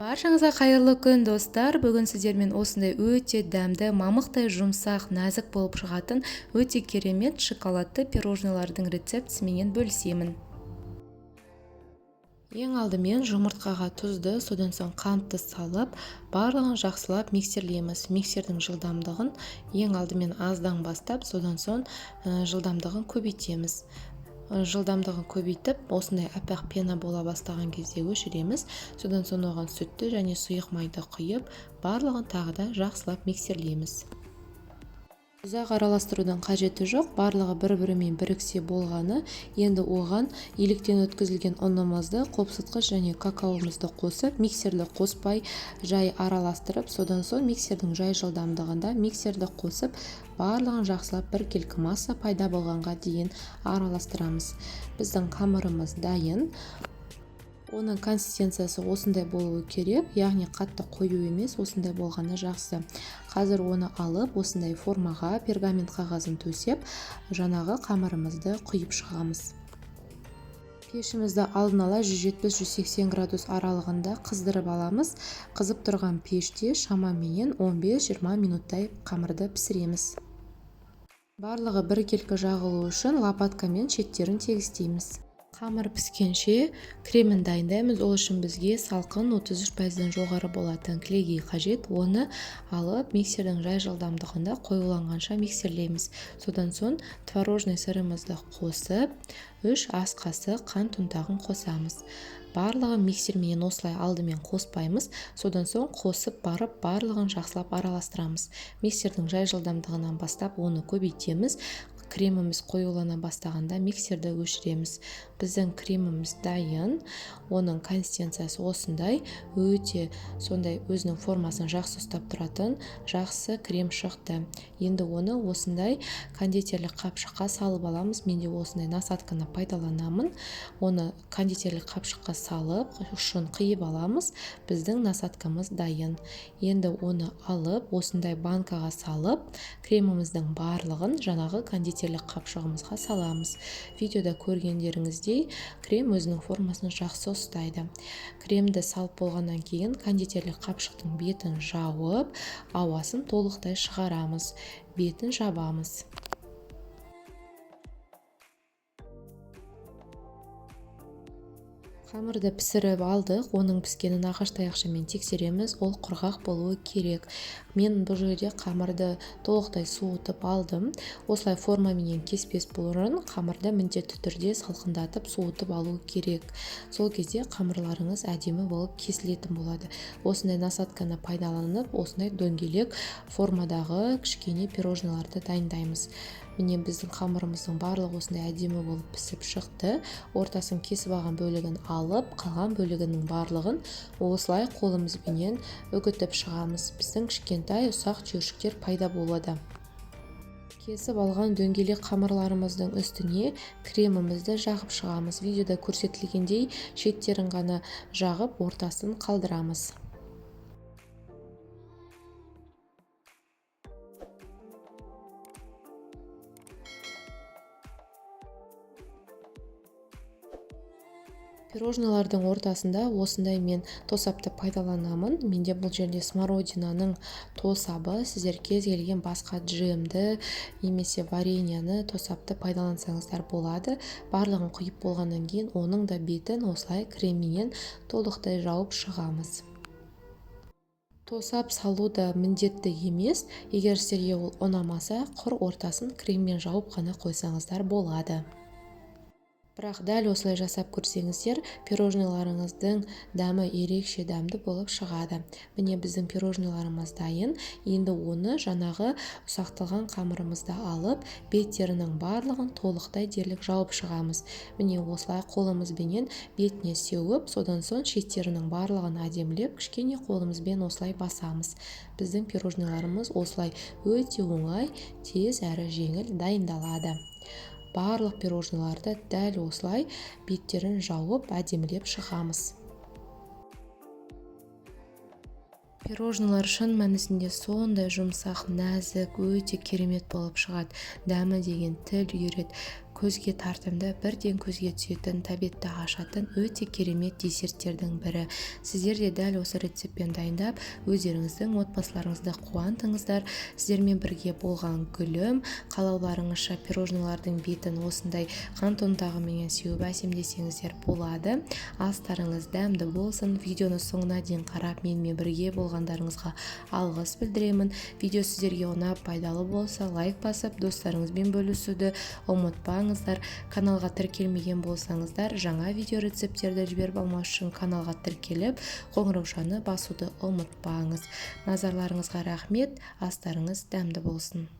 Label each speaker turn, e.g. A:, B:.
A: Баршаңызға қайырлы күн достар. Бүгін сіздермен осындай өте дәмді, мамықтай жұмсақ, нәзік болып шығатын өте керемет шоколадты пирожнылардың рецептісімен бөлісемін. Ең алдымен жұмыртқаға тұзды, содан соң қантты салып, барлығын жақсылап миксерлейміз. Миксердің жылдамдығын ең алдымен аздан бастап, содан соң жылдамдығын көбейтеміз. Жылдамдығын көбейтіп, осындай аппақ пена бола бастаған кезде өшіреміз. Содан соң оған сүтті және сұйық майды құйып, барлығын тағы да жақсылап миксерлейміз. Ұзақ араластырудың қажеті жоқ, барлығы бір-бірімен біріксе болғаны. Енді оған електен өткізілген ұнымызды, қопсытқыш және какаомызды қосып, миксерді қоспай жай араластырып, содан соң миксердің жай жылдамдығында миксерді қосып, барлығын жақсылап біркелкі масса пайда болғанға дейін араластырамыз. Біздің қамырымыз дайын. Оның консистенциясы осындай болуы керек, яғни қатты қою емес, осындай болғаны жақсы. Қазір оны алып, осындай формаға пергамент қағазын төсеп, жаңағы қамырымызды құйып шығамыз. Пешімізді алдын ала 170-180 градус аралығында қыздырып аламыз. Қызып тұрған пеште шамамен 15-20 минуттай қамырды пісіреміз. Барлығы біркелкі жағылу үшін лопаткамен шеттерін тегістейміз. Қамыр піскенше кремін дайындаймыз. Ол үшін бізге салқын 33%-ден жоғары болатын кілегей қажет. Оны алып миксердің жай жылдамдығында қоюланғанша миксерлейміз. Содан соң творожный сырымызды қосып, 3 ас қасық қант ұнтағын қосамыз. Барлығын миксермен осылай алдымен қоспаймыз, содан соң қосып барып, барлығын жақсылап араластырамыз. Миксердің жай жылдамдығынан бастап оны көбейтеміз. Креміміз қоюлана бастағанда миксерді өшіреміз. Біздің креміміз дайын. Оның консистенциясы осындай, өте сондай өзінің формасын жақсы ұстап тұратын жақсы крем шықты. Енді оны осындай кондитерлік қапшыққа салып аламыз. Менде осындай насадканы пайдаланамын. Оны кондитерлік қапшыққа салып, ұшын қиып аламыз. Біздің насадкамыз дайын. Енді оны алып, осындай банкаға салып, креміміздің барлығын жаңағы кондитерлік қапшығымызға саламыз. Видеода көргендеріңіздей крем өзінің формасын жақсы ұстайды. Кремді салып болғаннан кейін кондитерлік қапшықтың бетін жауып, ауасын толықтай шығарамыз. Бетін жабамыз. Қамырды пісіріп алдық, оның піскенін ағаш таяқшамен тексереміз, ол құрғақ болуы керек. Мен бұл жерде қамырды толықтай суытып алдым. Осылай формамен кеспес бұрын қамырды міндетті түрде салқындатып суытып алу керек. Сол кезде қамырларыңыз әдемі болып кесілетін болады. Осындай насадканы пайдаланып, осындай дөңгелек формадағы кішкене пирожныларды дайындаймыз. Міне біздің қамырымыздың барлығы осындай әдемі болып пісіп шықты. Ортасын кесіп алған бөлігін алып, қалған бөлігінің барлығын осылай қолымызбенен үгітіп шығамыз. Біздің кішкентай ұсақ түйіршіктер пайда болады. Кесіп алған дөңгелек қамырларымыздың үстіне кремімізді жағып шығамыз. Видеода көрсетілгендей шеттерін ғана жағып, ортасын қалдырамыз. Пирожнылардың ортасында осындай мен тосапты пайдаланамын. Менде бұл жерде смородинаның тосабы, сіздер кез келген басқа джемді немесе вареньяны тосапты пайдалансаңыздар болады. Барлығын құйып болғаннан кейін оның да бетін осылай креммен толықтай жауып шығамыз. Тосап салу да міндетті емес. Егер сіздерге ол ұнамаса, құр ортасын креммен жауып қана қойсаңыздар болады. Бірақ дәл осылай жасап көрсеңіздер, пирожныларыңыздың дәмі ерекше дәмді болып шығады. Міне біздің пирожныларымыз дайын. Енді оны жаңағы ұсақталған қамырымызды алып, беттерінің барлығын толықтай дерлік жауып шығамыз. Міне осылай қолымызбенен бетіне сеуіп, содан соң шеттерінің барлығын әдемілеп, кішкене қолымызбен осылай басамыз. Біздің пирожныларымыз осылай өте оңай, тез әрі жеңіл дайындалады. Барлық пирожныларды дәл осылай беттерін жауып әдемілеп шығамыз. Пирожнылар шын мәнісінде сондай жұмсақ, нәзік, өте керемет болып шығады. Дәмі деген тіл үйіреді. көзге тартымды, бірден көзге түсетін, тәбетті ашатын өте керемет десерттердің бірі. Сіздер де дәл осы рецептпен дайындап, өздеріңіздің отбасыларыңызды қуантыңыздар. Сіздермен бірге болған Гүлім. Қалауларыңызша пирожнылардың бетін осындай қант ұнтағымен сеуіп әсемдесеңіздер болады. Астарыңыз дәмді болсын. Видеоны соңына дейін қарап менімен бірге болғандарыңызға алғыс білдіремін. Видео сіздерге ұнап пайдалы болса, лайк басып, достарыңызбен бөлісуді ұмытпаңыздар. Каналға тіркелмеген болсаңыздар, жаңа видео рецепттерді жіберіп алмас үшін каналға тіркеліп, қоңыраушаны басуды ұмытпаңыз. Назарларыңызға рахмет. Астарыңыз дәмді болсын.